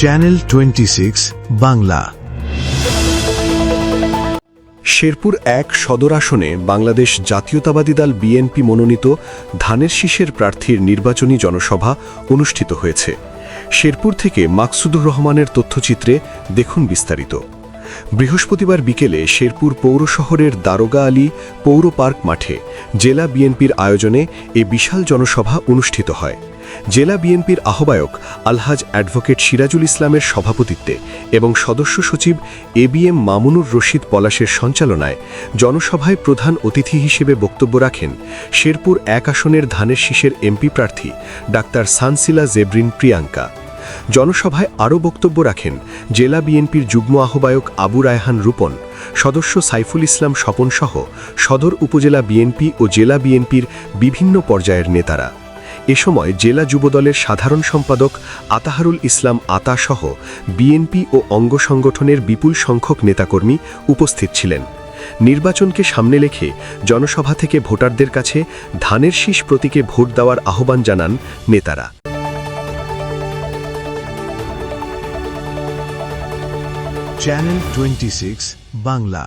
Channel 26 Bangla. Sherpur ১ সদর আসনে বাংলাদেশ জাতীয়তাবাদী দল বিএনপি মনোনীত ধানের শীষের প্রার্থীর নির্বাচনী জনসভা অনুষ্ঠিত হয়েছে। শেরপুর থেকে মাকসুদুর রহমানের তথ্যচিত্রে দেখুন বিস্তারিত। বৃহস্পতিবার বিকেলে শেরপুর পৌর শহরের দারোগা আলী পৌর পার্ক মাঠে জেলা বিএনপির আয়োজনে এ বিশাল জনসভা অনুষ্ঠিত হয়। জেলা বিএনপির আহ্বায়ক আলহাজ অ্যাডভোকেট সিরাজুল ইসলামের সভাপতিত্বে এবং সদস্য সচিব এবিএম মামুনুর রশিদ পলাশের সঞ্চালনায় জনসভায় প্রধান অতিথি হিসেবে বক্তব্য রাখেন শেরপুর ১ আসনের ধানের শীষের এমপি প্রার্থী ডাক্তার সানসিলা জেব্রিন প্রিয়াঙ্কা। জনসভায় আরও বক্তব্য রাখেন জেলা বিএনপির যুগ্ম আহ্বায়ক আবু রায়হান রূপন, সদস্য সাইফুল ইসলাম স্বপনসহ সদর উপজেলা বিএনপি ও জেলা বিএনপির বিভিন্ন পর্যায়ের নেতারা। এ সময় জেলা যুবদলের সাধারণ সম্পাদক আতাহারুল ইসলাম আতাসহ বিএনপি ও অঙ্গ সংগঠনের বিপুল সংখ্যক নেতাকর্মী উপস্থিত ছিলেন। নির্বাচনকে সামনে রেখে জনসভা থেকে ভোটারদের কাছে ধানের শীষ প্রতীকে ভোট দেওয়ার আহ্বান জানান নেতারা। চ্যানেল 26 বাংলা।